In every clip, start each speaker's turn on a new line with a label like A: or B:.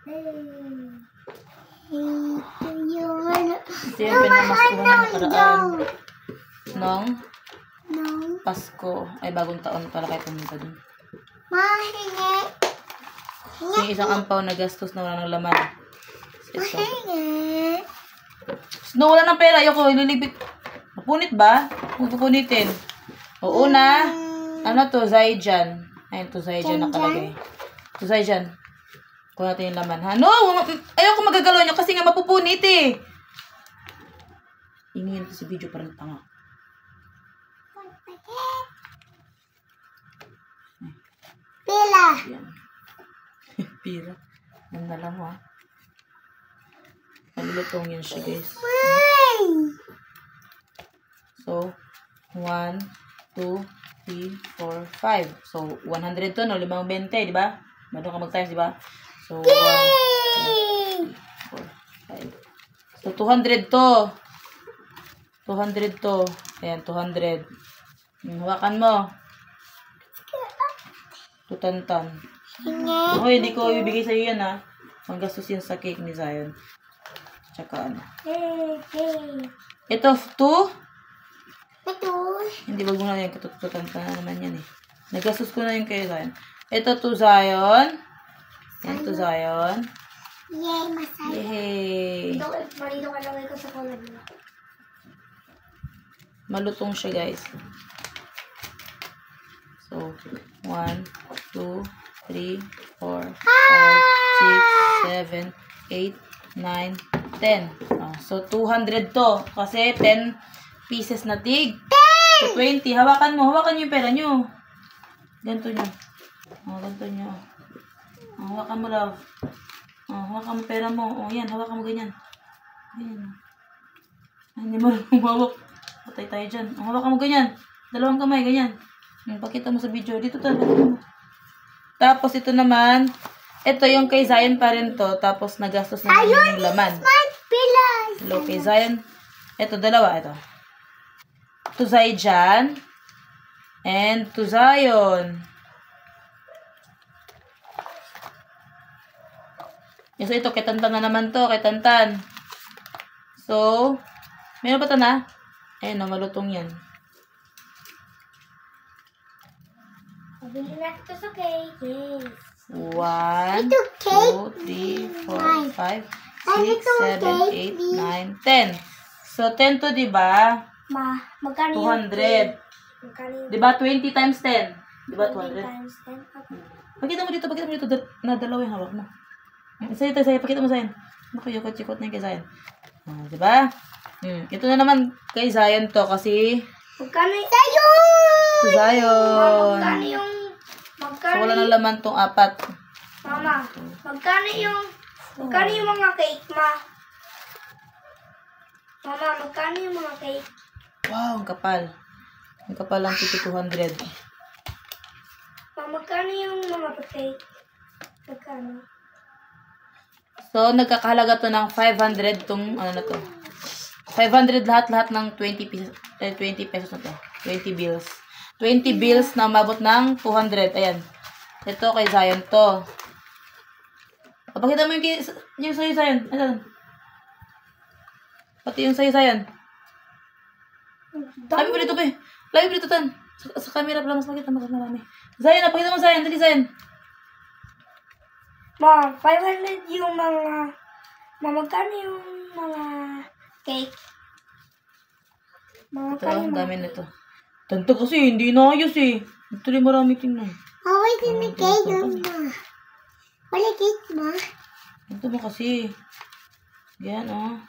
A: Ito yung pinamaskuhan na nakaraan ng Pasko. Ay, bagong taon para kayo pumunta dun. Yung isang ampaw na gastos na wala ng laman. Ito. No, wala ng pera. Ayoko, ililibit. Mapunit ba? Kung pupunitin. O una, ano to? Zaijan. Ayun to, Zaijan nakalagay. To, Zaijan. Kuha natin yung laman, ha? No! Ayoko magagalaw nyo kasi nga mapupunit eh. Ingin ko si video parang tanga.
B: Pila.
A: Pira. Ganda lang, ha? Malulutong yun siya, guys. So, 1, 2, 3, 4, 5. So, 100 to, no? 5.20, di ba? Madung ka mag-times, di ba? So, 1, 2, 3, 4, 5. So, 200 to. 200 to. Ayan, 200. Hawakan mo. Tutantan. Okay, hindi ko ibigay sa'yo yan, ha? Manggastos yan sa cake ni Zion. Tsaka ano. Ito, 2. Hindi, wag mo na yan. Tutantan na naman yan, eh. Nagastos ko na yung kay Zion. Ito, 2 Zion. Yan, 2 Zion.
B: Yay, masaya.
A: Yay!
B: Malito ka lagay ko sa kulay mo.
A: Malutong siya, guys. So, 1, 2, 3, 4, 5, 6, 7, 8, 9, 10. So, 200 to. Kasi 10 pieces na tig. So, 20. Hawakan mo. Hawakan nyo yung pera nyo. Ganito nyo. Ganito nyo. Hawakan mo, love. Hawakan mo pera mo. Yan. Hawakan mo ganyan. Ayan. Hindi mo humawak. Patay tayo dyan. Hawakan mo ganyan. Dalawang kamay, ganyan. Pakita mo sa video. Dito talaga mo. Tapos ito naman, ito yung kay Zion pa rin to. Tapos nagastos na namin yung laman. Hello kay Zion. Ito, dalawa. Ito. To Zaijan. And to Zion. So ito, kay Tantan na naman to. Kay Tantan. So, meron pa ito na? Ayun, malutong yan.
B: Pabili natin ito sa cake. Yes.
A: 1, 2, 3, 4, 5, 6, 7, 8, 9, 10. So, 10 to, diba?
B: Magkano
A: 200. Diba, 20 times 10? Diba, 200?
B: times 10?
A: Pakita mo dito. Nadalaw yung hawak mo. Sa'yo, pakita mo sa'yo. Nakuyukot-yukot na yung kay Zion. Diba? Ito na naman kay Zion to kasi...
B: Magkano yung... Zion!
A: To Zion!
B: Magkano yung...
A: So, wala na laman tong 4.
B: Mama, magkano yung mga cake, ma? Mama, magkano yung mga cake?
A: Wow, ang kapal. Ang kapal lang 200.
B: Mama, magkano yung mga cake? Magkano?
A: So, nagkakahalaga to ng 500 tong, ano na to. 500 lahat ng 20 pesos na to. 20 bills. 20 bills na umabot ng 200. Ayan. Ito kay Zion to. Pakita mo yung sa'yo, Zion. Ayan. Pati yung sa'yo, Zion. Labi mo dito, be. Labi mo dito, Tan. Sa camera pala mas makita mas marami. Zion, pakita mo, Zion. Dali, Zion.
B: Ma, 500 yung mga... Ma, magkano yung mga cake?
A: Ito, ang dami nito. Tanto kasi, hindi na ayos eh. Ito rin marami tingnan.
B: Wait, may cake yun, ma. Wala cake, ma.
A: Ito mo kasi. Ganyan,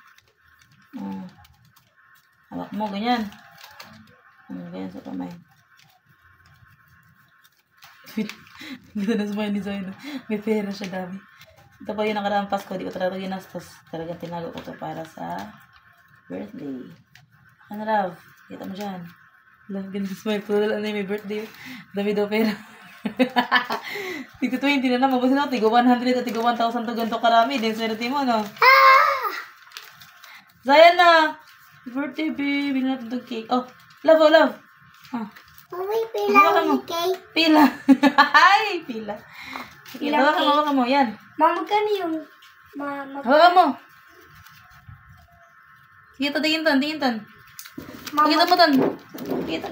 A: Hawak mo, ganyan. Ganyan sa kamay. Ganda na smile ni Zion. May pera siya dami. Ito pa yung nakaraang Pasko. Di ko talaga ginastos. Talagang tinago ko ito para sa birthday. Ano, love? Kita mo dyan. Love, ganda smile. Puro lang na may birthday. Dami daw pera. Tigto 20 na naman. Basta na, tigo 100 at tigo 1,000 to ganito karami. Din swerte mo, no? Zion na! Birthday, babe. Bigyan natin itong cake. Oh, love, love.
B: May pila yung cake.
A: Pila. Ay, pila. Sige, hawakan mo. Yan.
B: Ma, magkano yung...
A: Hawakan mo. Sige, tingin ton. Pakita mo ton. Pakita.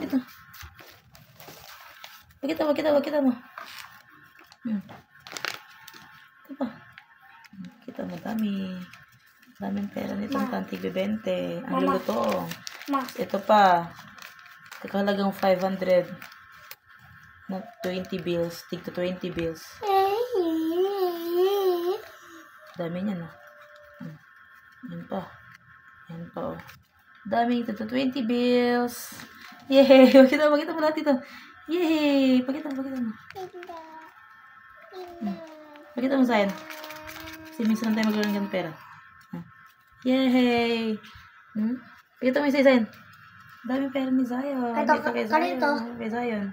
A: Pakita mo. Ito pa. Kita mo, daming pera nitong tantig 20. Ang luluto. Ito pa. Kakahalagang 500. Na 20 bills. Tig to 20 bills. Dami niyan, oh. Yan pa, oh. Daming ito, 20 bills. Yay! Pakita mo lahat ito. Yay! Pakita mo. Pakita mo sa'yo. Kasi minsan tayo magkaroon ng pera. Yay! Pakita mo yung sa'yo. Daming pera ni Zion. Ito kay Zion. Kay Zion.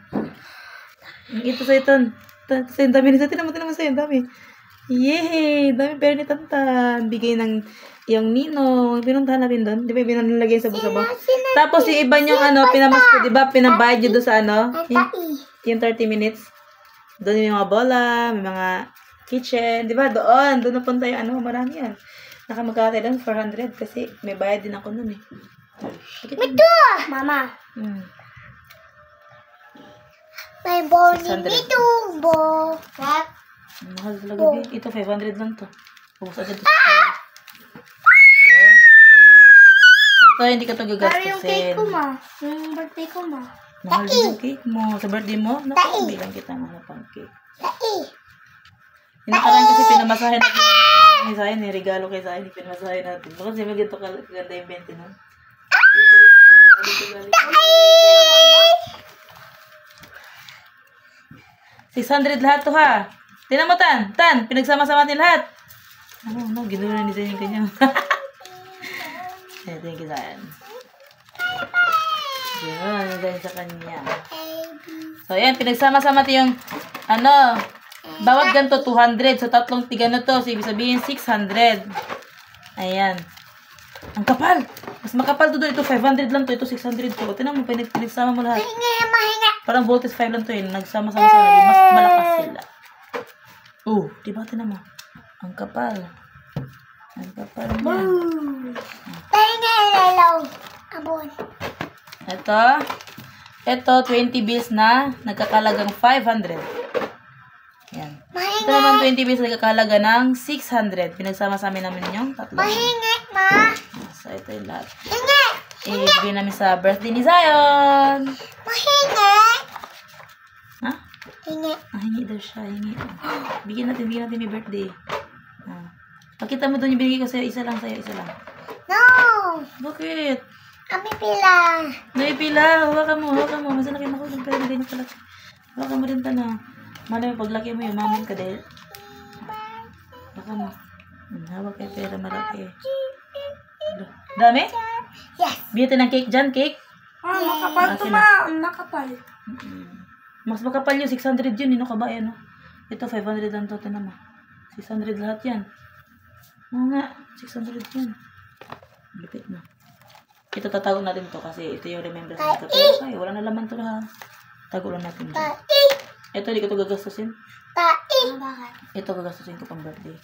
A: Ito sa'yo, Ton. Sa'yo, dami ni Zion. Tinan mo sa'yo, dami. Yay! Dami pera ni Tantan. Bigay ng yung Nino. Pinuntahan natin doon. Di ba binalagay sa busa mo? Tapos yung iba yung pinamasko, di ba? Pinabayad nyo doon sa yung 30 minutes. Doon yung mga bola, may mga kitchen. Di ba? Doon napunta yung marami yan. Nakamagkakatay doon, 400 kasi may bayad din ako noon eh.
B: Ito! Mama. May bowling ito, bo. What?
A: Mahal talaga. Ito, 500 lang to. Ubus agad to sa ito, hindi ka ito gagastusin.
B: Pero yung cake ko, ma. Yung birthday ko, ma.
A: Mahal din yung cake mo. Sa birthday mo, naku, bilang kita mga pang cake. Nakaraan kasi pinamasahin natin ni Zion, regalo kay Zion, pinamasahin natin. Baka siya maganda kaganda yung 20 nun. Ito yung 600 lahat to ha. Tinan mo, Tan, pinagsama-sama natin lahat. Ginawa na ni Zion yung kanya. Thank you, Zion. Ginawa na Zion sa kanya. So, ayan, pinagsama-sama natin yung, bawat ganito, 200. So, tatlong tigano to. So, ibig sabihin, 600. Ayan. Ang kapal. Mas makapal to doon. Ito, 500 lang to. Ito, 600 to. Tinan mo, pinagsama mo lahat. Parang voltage 5 lang to yun. Nagsama-sama sila. Mas malakas sila. Diba? Tinan mo. Ang kapal. Ang kapal niya. Ito, 20 bills na nagkakalagang 500. Yan. Ito naman 20 bills nagkakalaga ng 600. Pinagsama-sama namin yung tatlo.
B: Mahingit, ma.
A: So, ito yung lahat. Ibigay namin sa birthday ni Zion.
B: Mahingit.
A: Ha?
B: Hingi.
A: Hingi daw siya. Hingi. Bigyan natin may birthday. Pakita mo doon yung binigay ko sa'yo. Isa lang sa'yo.
B: No.
A: Bakit?
B: Kami pila.
A: Naipila. Hawakan mo. Masa laki mo ko. Pero ganyan pala. Hawakan mo rin tanong. Malay mo, paglaki mo, yumaman ka dahil. Hawakan mo. Hawak kayo pera malaki. Dami?
B: Yes.
A: Bigyan ng cake dyan, cake.
B: Makapal to, ma. Nakapal.
A: Mas makapal yun. 600 yun. Ino ka ba? Ano? Ito, 500 lang to. Tinan mo. 600 lahat yan. Oo nga. 600 yan. Lupit na. Ito tatago natin to kasi ito yung remembrance nito. Pero wala na laman to lahat. Tago lang natin to. Ito, hindi ko ito gagastusin. Ito gagastusin ko pang birthday.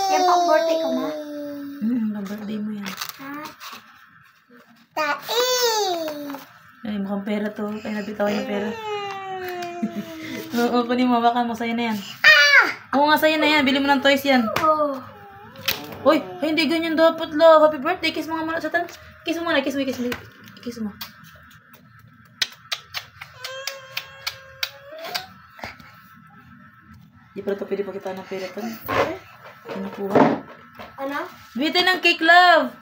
B: Yan pang birthday ko, ma?
A: Pang birthday mo yan. Ay, mukhang pera to. Kaya nabitawan yung pera. Oo, kunin mo. Baka mo, sa'yo na yan. Oo nga, sa'yo na yan. Bili mo ng toys yan. Uy, hindi ganyan dapat lo. Happy birthday. Kiss mo nga muna. Satan. Kiss mo muna. Kiss mo. Di pala ito pwede pakita ng pera to. Kinukuha.
B: Ano?
A: Bitin ng cake, love.